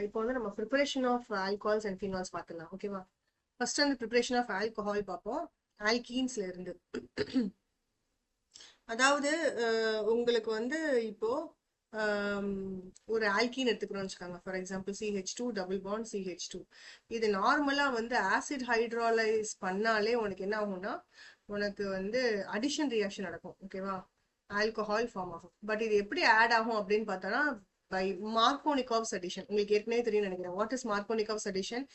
இப்போ வந்து நம்ம preparation of alcohols and phenols பார்த்துலாம். ஓகேவா? ஃபர்ஸ்ட் வந்து ப்ரிப்பரேஷன் ஆஃப் ஆல்கஹால் பார்ப்போம். ஆல்கீன்ஸ்ல இருந்து. அதாவது உங்களுக்கு வந்து இப்போ ஆம், ஒரு ஆல்கீன் எடுத்துக்கிறோம்னு வச்சுக்கோங்க. For example CH2 double bond CH2. இது நார்மலா வந்து ஆசிட் ஹைட்ராலைஸ் பண்ணாலே உனக்கு என்ன ஆகும்னா உனக்கு வந்து அடிஷன் ரியாக்ஷன் நடக்கும். ஓகேவா? ஆல்கஹால் ஃபார்ம் ஆகும். பட் இது எப்படி ஆட் ஆகும் அப்படின்னு பார்த்தோன்னா பை மார்கோனிகாவ்ஸ் அடிஷன். உங்களுக்கு ஏற்கனவே தெரியும் நினைக்கிறேன். What is Markovnikov's addition?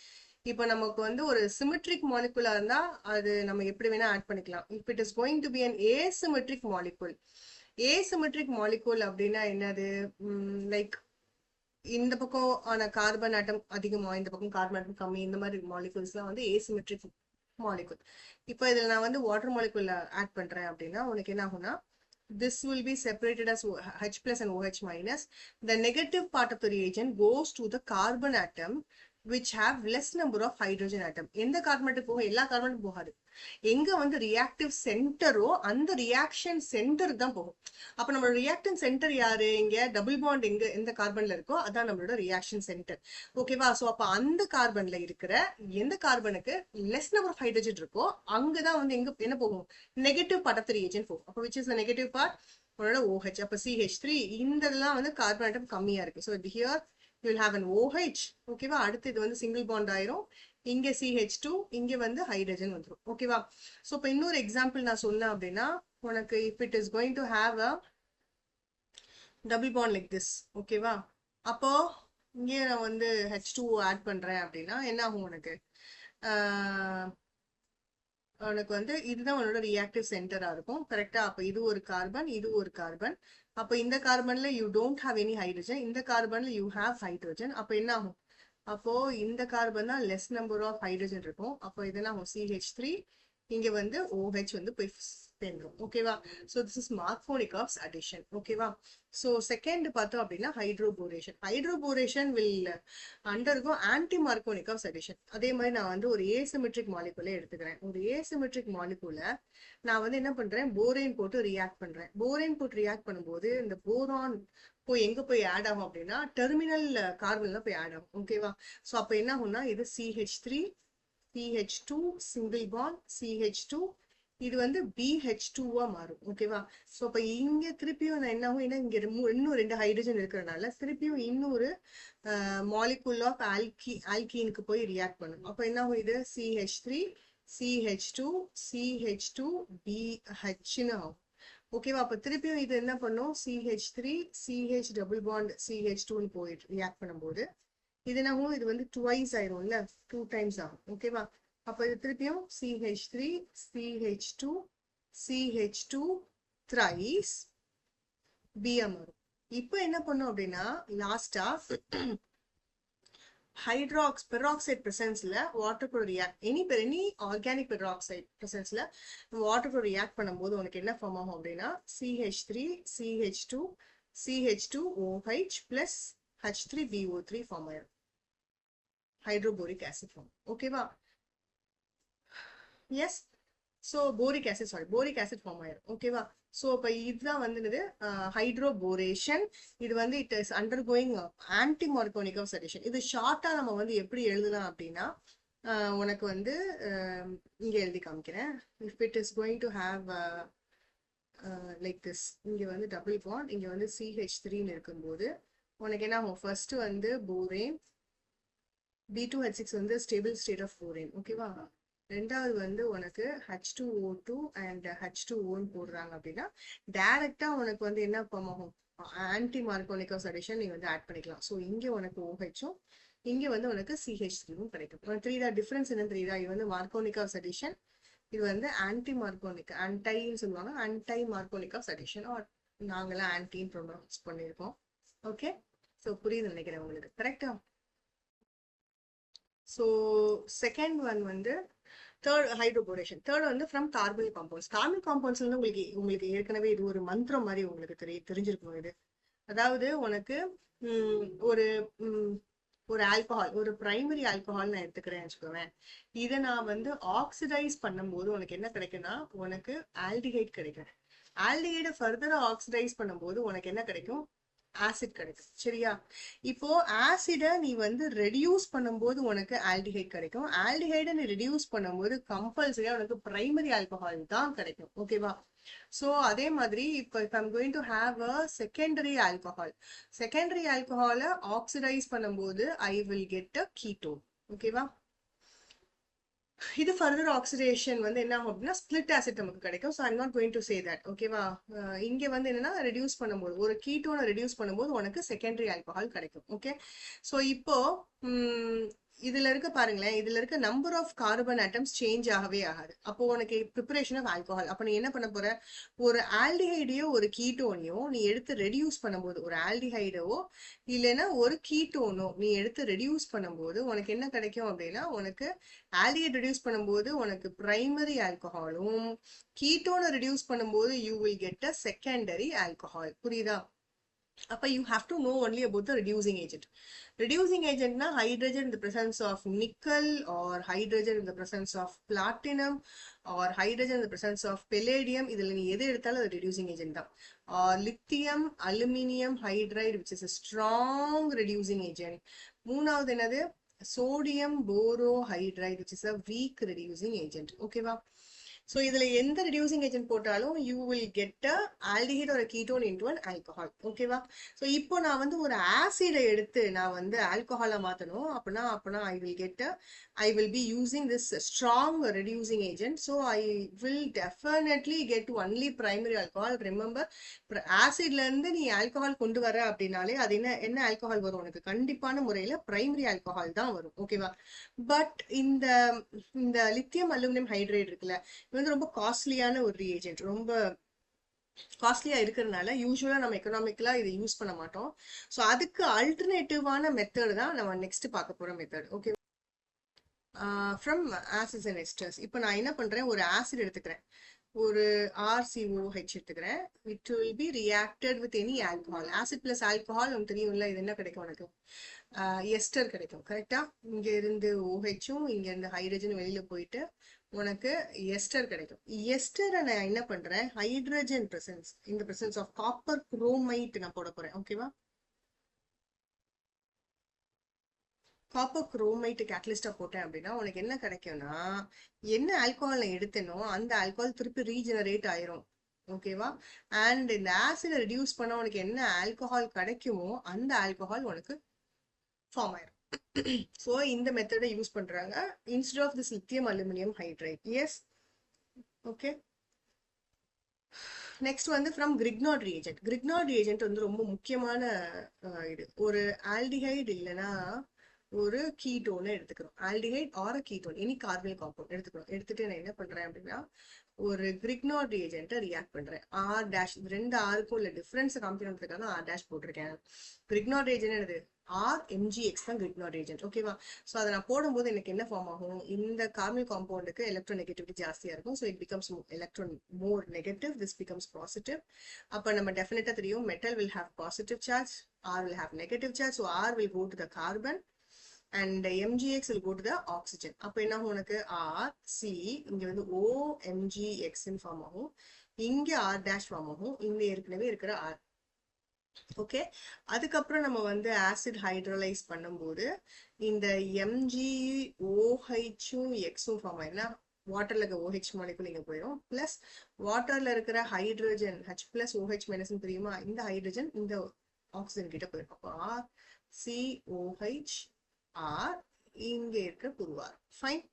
இப்போ நமக்கு வந்து ஒரு சிமெட்ரிக் மாலிகுலா இருந்தா அது நம்ம எப்படி வேணா ஆட் பண்ணிக்கலாம். If it is going to be an asymmetric molecule. Asymmetric molecule அப்படின்னா என்னது? லைக் இந்த பக்கம் ஆன கார்பன் ஆட்டம் அதிகமா, இந்த பக்கம் கார்பன் ஆட்டம் கம்மி, இந்த மாதிரி மாலிகுல்ஸ்லாம் வந்து ஏசிமெட்ரிக் மாலிகுல். இப்போ இதில் நான் வந்து வாட்டர் மாலிகுல் ஆட் பண்றேன் அப்படின்னா உனக்கு என்ன ஆகும்னா this will be separated as H plus and OH minus. The negative part of the reagent goes to the carbon atom which have less number of hydrogen atom. எந்த கார்பனுக்கு போகும்? எல்லா கார்பனுக்கும் போகாது. எங்க வந்து ரியாக்டிவ் சென்டரோ அந்த ரியாக்ஷன் சென்டருக்கு தான் போகும். அப்ப நம்மளோட ரியாக்டன் சென்டர் யாரு? இங்க டபுள் பாண்ட் எங்க எந்த கார்பன்ல இருக்கோ அதான் நம்மளோட ரியாக்ஷன் சென்டர். ஓகேவா? சோ அப்ப அந்த கார்பன்ல இருக்கிற எந்த கார்பனுக்கு லெஸ் நம்பர் ஆஃப் ஹைட்ரஜன் இருக்கோ அங்கதான் வந்து எங்க என்ன போகும்? Negative part of the reaction போகும். அப்ப which is the negative part? உன்னோட OH. அப்ப CH3 இந்த இதெல்லாம் வந்து கார்பன் ஆட்டம் கம்மியா இருக்கு. So here you will have an OH. ஓகேவா? அடுத்து இது வந்து சிங்கிள் பாண்ட் ஆயிரும். இங்க CH2, இங்க வந்து ஹைட்ரஜன் வந்துடும். ஓகேவா? ஸோ இப்போ இன்னொரு எக்ஸாம்பிள் நான் சொன்னேன் அப்படின்னா உனக்கு if it is going to have a double bond like this. ஓகேவா? அப்போ இங்கே நான் வந்து H2O ஆட் பண்றேன் அப்படின்னா என்ன ஆகும் உனக்கு? உனக்கு வந்து இதுதான் உன்னோட ரியாக்டிவ் சென்டரா இருக்கும். கரெக்டா? அப்ப இது ஒரு கார்பன், இது ஒரு கார்பன். அப்ப இந்த கார்பன்ல you don't have any hydrogen, இந்த கார்பன்ல யூ ஹாவ் ஹைட்ரஜன். அப்ப என்ன ஆகும்? அப்போ இந்த கார்பன் தான் லெஸ் நம்பர் ஆஃப் ஹைட்ரஜன் இருக்கும். அப்போ இதெல்லாம் CH3, இங்க வந்து OH வந்து போய் சேர்ந்துரும். ஓகேவா? So this is Markovnikov's addition. ஓகேவா? ஸோ செகண்ட் பார்த்தோம் அப்படின்னா hydroboration. Hydroboration will undergo anti Markovnikov's addition. அதே மாதிரி நான் வந்து ஒரு ஏசிமெட்ரிக் மாலிகுலை எடுத்துக்கிறேன். ஒரு ஏசிமெட்ரிக் மாலிகுல நான் வந்து என்ன பண்றேன்? போரேன் போட்டு ரியாக்ட் பண்றேன். போரேன் போட்டு ரியாக்ட் பண்ணும்போது இந்த போரான் போய் எங்க போய் ஆட் ஆகும் அப்படின்னா டெர்மினல் கார்பன்ல போய் ஆட் ஆகும். ஓகேவா? ஸோ அப்ப என்ன ஆகும்னா இது CH3 CH2 single bond CH2, இது வந்து BH2வா மாறும். ஓகேவா? ஸோ அப்ப இங்க திருப்பியும் நான் என்ன ஆகும்? ஏன்னா இங்க இன்னும் 2 ஹைட்ரஜன் இருக்கிறதுனால திருப்பியும் இன்னொரு மாலிகுல் ஆஃப் ஆல்கீனுக்கு போய் ரியாக்ட் பண்ணும். அப்ப என்ன ஆகும்? இது CH3 CH2 CH2 BHன்னு ஆகும். ஓகேவா? அப்ப திருப்பியும் இது என்ன பண்ணும்? CH3 CH டபுள் பாண்ட் CH2ன்னு போயிட்டு ரியாக்ட் பண்ணும்போது இது என்ன ஆகும்? இது வந்து ட்வைஸ் ஆயிரும்ல, 2 டைம்ஸ் ஆகும். ஓகேவா? அப்ப இது திருப்பியும் CH3 CH2 CH2 thrice BM வரும். இப்போ என்ன பண்ணும் அப்படின்னா லாஸ்டா பெராக்சைட் பிரசன்ஸ்ல வாட்டர் கூட ரியாக்ட் எனி ஆர்கானிக் பெராக்சைட் பிரசன்ஸ்ல வாட்டர் கூட ரியாக்ட் பண்ணும்போது உனக்கு என்ன ஃபார்ம் ஆகும் அப்படின்னா CH3 CH2 CH2OH plus H3BO3 form ஆயிடும். Hydroboric acid form. ஓகேவா? Yes. So boric acid form ஆயிடும். ஓகேவா? ஸோ இப்போ இதுதான் வந்து ஹைட்ரோபோரேஷன். இது வந்து it is undergoing anti Markovnikov's addition. இது ஷார்ட்டா நம்ம வந்து எப்படி எழுதலாம் அப்படின்னா உனக்கு வந்து இங்க எழுதி காமிக்கிறேன். If it is going to have like this, இங்க வந்து டபுள் பாண்ட், இங்க வந்து CH3ன்னு இருக்கும்போது உனக்கு என்ன ஆகும்? ஃபர்ஸ்ட் வந்து போரேன், B2H6 வந்து ஸ்டேபிள் ஸ்டேட் ஆஃப் போரேன். ஓகேவா? ரெண்டாவது வந்து உனக்கு H2O2 அண்ட் H2Oன்னு போடுறாங்க அப்படின்னா டைரக்டா உனக்கு வந்து என்ன ஃபார்ம் ஆகும்? ஆன்டி மார்கோனிகாவ்ஸ் அடிஷன் நீ வந்து ஆட் பண்ணிக்கலாம். ஸோ இங்க உனக்கு OHும் இங்க வந்து உனக்கு CH3வும் கிடைக்கும். உனக்கு தெரியுதா டிஃபரன்ஸ் என்னன்னு தெரியுதா? இது வந்து மார்கோனிகாவ்ஸ் அடிஷன், இது வந்து ஆன்டைன்னு சொல்லுவாங்க. ஆன்டை மார்கோனிகாவ்ஸ் அடிஷன் ஆர் நாங்களாம் ஆன்டின்னு ப்ரொனவுன்ஸ் பண்ணியிருக்கோம். ஓகே? ஸோ புரியுது நினைக்கிறேன் உங்களுக்கு. கரெக்டா? ஸோ செகண்ட் ஒன் வந்து தேர்ட் ஹைட்ரோபோரேஷன். தேர்ட் வந்து from carbonic compounds. Carbonic compounds வந்து உங்களுக்கு ஏற்கனவே இது ஒரு மந்திரம் மாதிரி உங்களுக்கு தெரிஞ்சிருக்கும். இது அதாவது உனக்கு ஒரு ஒரு ஆல்கஹால், ஒரு பிரைமரி ஆல்கஹால் நான் எடுத்துக்கிறேன் வச்சுக்கோவேன். இதை நான் வந்து ஆக்சிடைஸ் பண்ணும்போது உனக்கு என்ன கிடைக்கும்னா உனக்கு ஆல்டிஹைட் கிடைக்கும். ஆல்டிஹைடை ஃபர்தரா ஆக்சிடைஸ் பண்ணும்போது உனக்கு என்ன கிடைக்கும்? ஆசிட் கிடைக்கும். சரியா? இப்போ ஆசிட நீ வந்து ரெடியூஸ் பண்ணும்போது உனக்கு ஆல்டிஹைட் கிடைக்கும். ஆல்டிஹைட நீ ரெடியூஸ் பண்ணும்போது கம்பல்சரியா உனக்கு பிரைமரி ஆல்கஹால் தான் கிடைக்கும். ஓகேவா? ஸோ அதே மாதிரி இப்போ if I'm going to have a secondary ஆல்கஹாலை ஆக்சிடைஸ் பண்ணும்போது I will get a ketone. ஓகேவா? இது ஃபர்தர் ஆக்சிடேஷன் வந்து என்ன ஆகும் அப்படின்னா ஸ்பிளிட் ஆசிட் நமக்கு கிடைக்கும். So I'm not going to say that. ஓகேவா? இங்க வந்து என்னன்னா ரெடியூஸ் பண்ணும்போது ஒரு கீட்டோனை ரெடியூஸ் பண்ணும்போது உனக்கு செகண்டரி ஆல்கஹால் கிடைக்கும். ஓகே. ஸோ இப்போ இதுல இருக்க பாருங்களேன், இதுல இருக்க number of carbon atoms change ஆகவே ஆகாது. அப்போ உனக்கு ப்ரிப்பரேஷன் ஆஃப் ஆல்கஹால். அப்போ நீ என்ன பண்ண போற, ஒரு ஆல்டிஹைடையோ ஒரு கீட்டோனையோ நீ எடுத்து ரெடியூஸ் பண்ணும்போது, ஒரு ஆல்டிஹைடோ இல்லைன்னா ஒரு கீட்டோனோ நீ எடுத்து ரெடியூஸ் பண்ணும்போது உனக்கு என்ன கிடைக்கும் அப்படின்னா, உனக்கு ஆல்டிஹைட் ரெடியூஸ் பண்ணும்போது உனக்கு பிரைமரி ஆல்கஹாலும், கீட்டோனை ரெடியூஸ் பண்ணும்போது you will get a secondary alcohol. புரியுதா? அப்ப you have to know only about the reducing agent. Reducing agent na hydrogen in the presence of nickel, or hydrogen in the presence of platinum, or hydrogen in the presence of palladium. இதுல நீ எது எடுத்தாலும் அது reducing agent தான். Or lithium aluminum hydride, which is a strong reducing agent. மூணாவது என்னது, sodium borohydride, which is a weak reducing agent. ஓகேவா? So இதுல எந்த ரெடியூசிங் ஏஜென்ட் போட்டாலும் you will get a aldehyde ஒரு கீட்டோன் இன்டு அன் ஆல்கஹால். ஓகேவா? So இப்போ நான் வந்து ஒரு ஆசிடை எடுத்து நான் வந்து ஆல்கஹாலா மாத்தணும் அப்படின்னா I will be using this strong reducing agent. So I will definitely get only primary alcohol. Remember, ஆசிட்ல இருந்து நீ ஆல்கஹால் கொண்டு வர அப்படின்னாலே அது என்ன ஆல்கஹால் வரும் உனக்கு? கண்டிப்பான முறையில பிரைமரி ஆல்கஹால் தான் வரும். ஓகேவா? பட் இந்த இந்த லித்தியம் அலுமினியம் ஹைட்ரேட் இருக்குல்ல, வந்து ரொம்ப காஸ்ட்லியான ஒரு ரீஏஜென்ட். ரொம்ப காஸ்ட்லியா இருக்கிறதுனால யூஸ்வலா நம்ம எக்கனாமிக்கலா இதை யூஸ் பண்ண மாட்டோம். ஸோ அதுக்கு அல்டர்னேட்டிவான மெத்தட் தான் நம்ம நெக்ஸ்ட் பார்க்க போற method. Okay. From acids and எஸ்டர்ஸ். இப்போ நான் என்ன பண்றேன், ஒரு ஆசிட் எடுத்துக்கிறேன், ஒரு RCOH எடுத்துக்கிறேன். It will be reacted with any alcohol. Acid plus alcohol உனக்கு தெரியும்ல, இது என்ன கிடைக்கும் உனக்கு? எஸ்டர் கிடைக்கும். கரெக்டா? இங்க இருந்து OHும் இங்க இருந்து ஹைட்ரஜன் வெளியில போயிட்டு உனக்கு எஸ்டர் கிடைக்கும். எஸ்டரை நான் என்ன பண்றேன், ஹைட்ரஜன் பிரசன்ஸ், இந்த பிரசன்ஸ் ஆஃப் காப்பர் குரோமைட் நான் போட போறேன். ஓகேவா? காப்பர் குரோமைட் கேட்டலிஸ்டா போட்டேன் அப்படின்னா உனக்கு என்ன கிடைக்கும்னா, என்ன ஆல்கஹால் நான் எடுத்தேனோ அந்த ஆல்கஹால் திருப்பி ரீஜெனரேட் ஆயிரும். ஓகேவா? அண்ட் இந்த ஆசிடை ரெடியூஸ் பண்ண உனக்கு என்ன ஆல்கஹால் கிடைக்குமோ அந்த ஆல்கஹால் உனக்கு ஃபார்ம் ஆயிரும். ஸோ இந்த மெத்தடை யூஸ் பண்றாங்க instead of this lithium aluminium hydride. Yes. Okay. Next வந்து from Grignard reagent. Grignard reagent வந்து ரொம்ப முக்கியமான இது. ஒரு ஆல்டிஹைட் இல்லைன்னா ஒரு கீட்டோனை எடுத்துக்கிறோம். Aldehyde or ketone, any carbonic compound எடுத்துக்கிறோம். எடுத்துட்டு நான் என்ன பண்றேன் அப்படின்னா, ஒரு கிரிக்னாட் ரியேஜென்ட்டை ரியாக்ட் பண்றேன். R' ரெண்டு ஆருக்கும் உள்ள டிஃபரன்ஸ் காமிக்கணுன்றதுக்காக R' போட்டிருக்கேன். கிரிக்னாட் ரியேஜென்ட் என்னது? RMgX தான் கிரிக்னாட் ரியேஜென்ட். ஓகேவா? ஸோ அதை நான் போடும்போது எனக்கு என்ன ஃபார்ம் ஆகும், இந்த கார்பனிக் காம்பவுண்டுக்கு எலக்ட்ரான் நெகட்டிவிட்டி ஜாஸ்தியா இருக்கும். So it becomes electron more negative, this becomes positive. அப்போ நம்ம டெஃபினட்டா தெரியும், metal will have positive charge, R will have negative charge. So R will go to the carbon and MgX will go to the oxygen. அப்போ என்ன ஆகும் உனக்கு? RC இங்க வந்து OMgX ஃபார்ம் ஆகும், இங்க R' ஃபார்ம் ஆகும், இங்க ஏற்கனவே இருக்கிற R. ஓகே. அதுக்கப்புறம் நம்ம வந்து ஆசிட் ஹைட்ரலைஸ் பண்ணும்போது இந்த MgOHும் Xும் ஃபார்ம் ஆயிடுனா வாட்டர்ல இருக்க OH மாலிகுல் இங்க போயிடும். பிளஸ் வாட்டர்ல இருக்கிற ஹைட்ரஜன் H+OH- தெரியுமா, இந்த ஹைட்ரஜன் இந்த ஆக்சிஜன் கிட்ட போயிடும். அப்போ RCOH R இங்க இருக்க புருவார். ஃபைன்.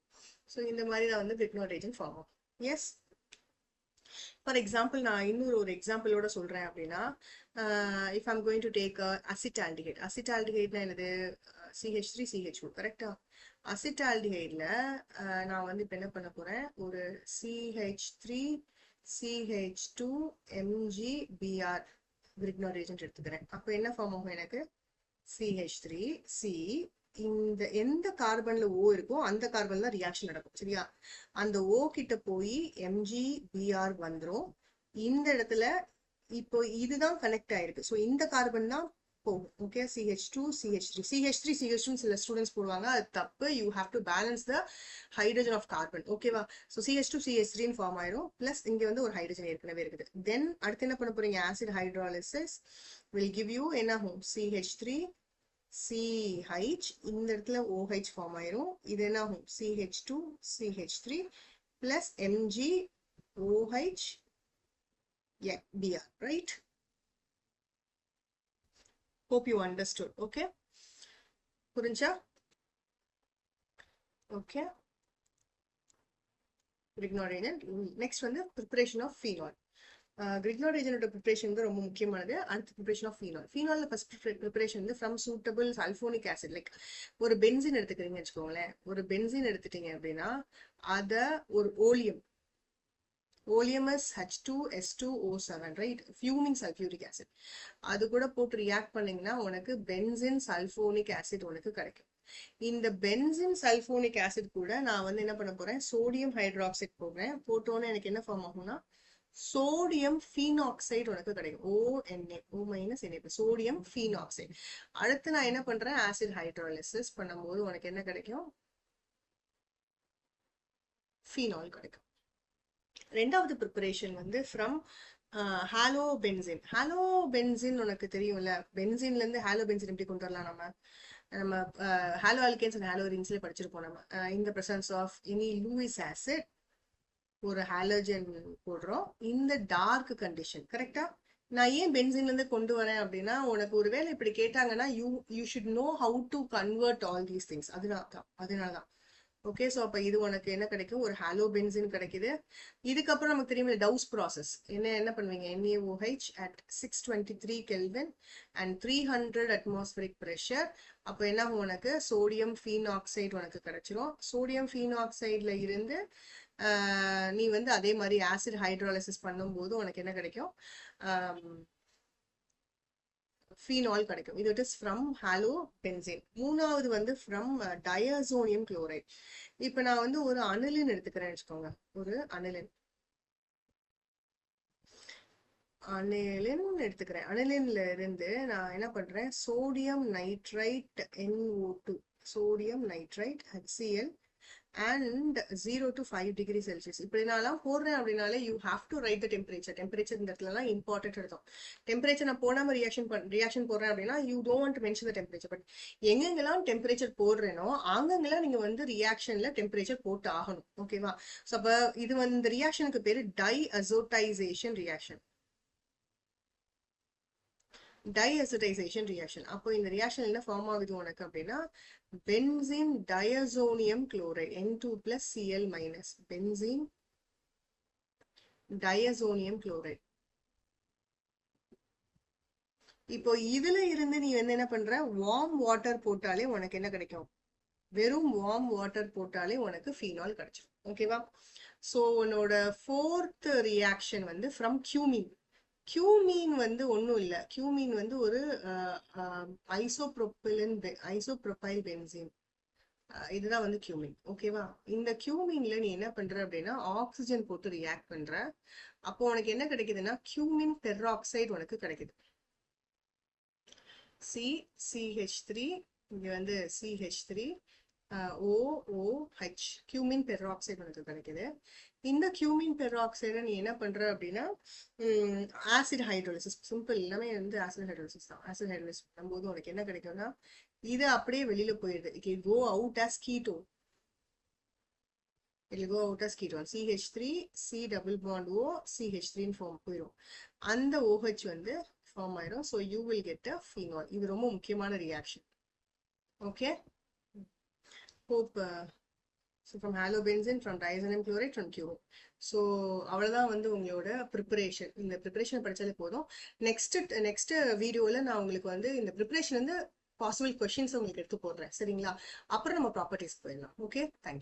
ஸோ இந்த மாதிரி தான் வந்து கிரிக்னாட் ரியேஜென்ட் ஃபார்ம் ஆகும். எஸ். ஃபார் எக்ஸாம்பிள் நான் இன்னொரு ஒரு எக்ஸாம்பிளோட சொல்றேன் அப்படின்னா, if I'm going to take acetaldehyde. அசிட்டால்டிஹைட்னா என்னது? CH3CH2. கரெக்டா? அசிட்டால்டிஹைட்ல நான் வந்து இப்போ என்ன பண்ண போறேன், ஒரு CH3CH2MgBr கிரிக்னாட் ரியேஜென்ட் எடுத்துக்கிறேன். அப்போ என்ன ஃபார்ம் ஆகும் எனக்கு? CH3C. இந்த எந்த கார்பன்ல O இருக்கோ அந்த கார்பன்ல தான் ரியாக்ஷன் நடக்கும். சரியா? அந்த O கிட்ட போய் MgBr வந்துரும். இந்த இடத்துல இப்போ இதுதான் கனெக்ட் ஆயிருக்கு. ஸோ இந்த கார்பன் தான் போகும். Okay, CH2 CH3 CH3 CH2 சில ஸ்டூடெண்ட்ஸ் போடுவாங்க, அது தப்பு. You have to balance the hydrogen of carbon. ஓகேவா? ஸோ CH2 CH3 ஃபார்ம் ஆயிரும். பிளஸ் இங்க வந்து ஒரு ஹைட்ரஜன் ஏற்கனவே இருக்குது. தென் அடுத்து என்ன பண்ண போறீங்க? Acid hydrolysis will give you என்ன ஆகும்? CH3 CH, இந்த இடத்துல OH ஃபார்ம் ஆயிரும். இது என்ன ஆகும்? CH2 CH3 plus MgOH Br, right? Hope you understood. Okay, புரிஞ்சா? Okay, Grignard reagent. Next வந்து preparation of phenol. Grignard reagent preparation வந்து ரொம்ப முக்கியமானது. அடுத்து preparation of phenol. Phenol first preparation வந்து from suitable sulfonic acid. Like ஒரு benzene எடுத்துக்கிறீங்க வச்சுக்கோங்களேன். ஒரு பென்சின் எடுத்துட்டீங்க அப்படின்னா அத ஒரு ஓலியம் is H2S2O7, right? Fuming sulfuric acid. அது கூட போட்டு ரியாக்ட் பண்ணீங்கன்னா உனக்கு பென்சின் சல்போனிக் ஆசிட் உனக்கு கிடைக்கும். இந்த பென்சின் சல்போனிக் ஆசிட் கூட நான் வந்து என்ன பண்ண போறேன்? சோடியம் ஹைட்ராக்சைடு போடுறேன். போட்டோன்னு எனக்கு என்ன ஃபார்ம் ஆகும்னா சோடியம் ஃபீனாக்சைடு உனக்கு கிடைக்கும். O-NA sodium phenoxide. அடுத்து நான் என்ன பண்றேன்? ஆசிட் ஹைட்ராலிசிஸ் பண்ணும்போது உனக்கு என்ன கிடைக்கும்? ஃபீனால் கிடைக்கும். ரெண்டாவது ப்ரிப்பரேஷன் வந்து ஃப்ரம் ஹாலோ பென்சின் உனக்கு தெரியும்ல. பென்சின்ல இருந்து ஹாலோ பென்சின் எப்படி கொண்டு வரலாம்? நம்ம ஹாலோ ஆல்கேன்ஸ் அண்ட் ஹாலோ ரிங்ஸ்ல படிச்சிருப்போம். நம்ம இந்த presence of any Lewis acid ஒரு ஹாலோஜன் போடுறோம் இந்த டார்க் கண்டிஷன். கரெக்டா? நான் ஏன் பென்சின்ல இருந்து கொண்டு வரேன் அப்படின்னா உனக்கு ஒருவேளை இப்படி கேட்டாங்கன்னா you should know how to convert all these things. அதனாலதான். ஓகே, ஸோ அப்போ இது உனக்கு என்ன கிடைக்கும்? ஒரு ஹாலோ பென்சின் கிடைக்குது. இதுக்கப்புறம் நமக்கு தெரியும் டவுஸ் ப்ராசஸ். என்ன பண்ணுவீங்க? NaOH at 623 Kelvin and 300 atmospheric pressure. அப்போ என்ன உனக்கு? சோடியம் ஃபீனாக்சைடு உனக்கு கிடைச்சிரும். சோடியம் ஃபீனாக்சைட்ல இருந்து நீ வந்து அதே மாதிரி ஆசிட் ஹைட்ராலிசிஸ் பண்ணும்போது உனக்கு என்ன கிடைக்கும்? ஃபீனால் கிடைக்கும். இது இஸ் ஃப்ரம் ஹாலோ பென்சின். மூணாவது வந்து ஃப்ரம் டயசோனியம் குளோரைட். இப்ப நான் வந்து ஒரு அனிலின் எடுத்துக்கிறேன்னு வச்சுக்கோங்க. ஒரு அனிலின் எடுத்துக்கிறேன். அனிலின்ல இருந்து நான் என்ன பண்றேன்? Sodium nitrite NO2 sodium nitrite HCl and 0 to 5 degree Celsius. இப்படினாலாம் போடுறேன் அப்படின்னாலே you have to right the temperature. Temperature இந்த இடத்துலலாம் இம்பார்ட்டன்ட் எடுத்தோம். டெம்பரேச்சர் நான் போடாம ரியாக்ஷன் போடுறேன் அப்படின்னா you don't mention the temperature. But எங்கெங்கெல்லாம் டெம்பரேச்சர் போடுறேனோ அங்கெங்கெல்லாம் நீங்க வந்து ரியாக்ஷன்ல டெம்பரேச்சர் போட்டு ஆகணும். ஓகேவா? ஸோ அப்ப இது வந்து இந்த ரியாக்ஷனுக்கு பேரு டைஅசோடைசேஷன் ரியாக்ஷன். டைஅசோடைசேஷன் ரியாக்ஷன். அப்போ இந்த ரியாக்ஷன் என்ன ஃபார்ம் ஆகுது உனக்கு அப்படின்னா benzene diazonium chloride N2 plus Cl minus benzene diazonium chloride. இப்போ இதுல இருந்து நீ வந்து என்ன பண்ற? வார்ம் வாட்டர் போட்டாலே உனக்கு என்ன கிடைக்கும்? வெறும் வார்ம் வாட்டர் போட்டாலே உனக்கு ஃபீனால் கிடைச்சிடும். ஓகேவா? ஸோ உன்னோட ஃபோர்த் ரியாக்ஷன் வந்து ஃப்ரம் கியூமின். கியூமீன் வந்து ஒன்றும் இல்லை. கியூமீன் வந்து ஒரு ஐசோப்ரோபைல் பென்சீன். இதுதான் வந்து கியூமின். ஓகேவா? இந்த கியூமீன்ல நீ என்ன பண்ற அப்படின்னா ஆக்சிஜன் போட்டு ரியாக்ட் பண்ற. அப்போ உனக்கு என்ன கிடைக்குதுன்னா கியூமின் பெராக்சைடு உனக்கு கிடைக்குது. CH3 இங்க வந்து CH3 OOH கியூமின் பெராக்சைடு உனக்கு கிடைக்குது. இந்த கியூமின் பெராக்சைடை நீ என்ன பண்ற அப்படின்னா ஆசிட் ஹைட்ரோலிசிஸ். சிம்பிள், எல்லாமே வந்து ஆசிட் ஹைட்ரோலிசிஸ் தான். ஆசிட் ஹைட்ரோலிசிஸ் பண்ணும்போது உனக்கு என்ன கிடைக்கும்னா இது அப்படியே வெளியில போயிடுது. It will go out as ketone. It will go out as ketone. CH3 C double bond O CH3 form போயிடும். அந்த OH வந்து ஃபார்ம் ஆயிடும். So you will get a phenol. இது ரொம்ப முக்கியமான reaction. Okay, hope so from halobenzene, from diazonium chloride, from cumin. So அவ்வளோதான் வந்து உங்களோட ப்ரிப்பரேஷன். இந்த ப்ரிப்பரேஷன் படித்தாலே போதும். நெக்ஸ்ட் வீடியோவில் நான் உங்களுக்கு வந்து இந்த ப்ரிப்பரேஷன் வந்து பாசிபிள் கொஷின்ஸ் உங்களுக்கு எடுத்து போடுறேன். சரிங்களா? அப்புறம் நம்ம ப்ராப்பர்ட்டிஸ் போயிடலாம். Okay, thank you.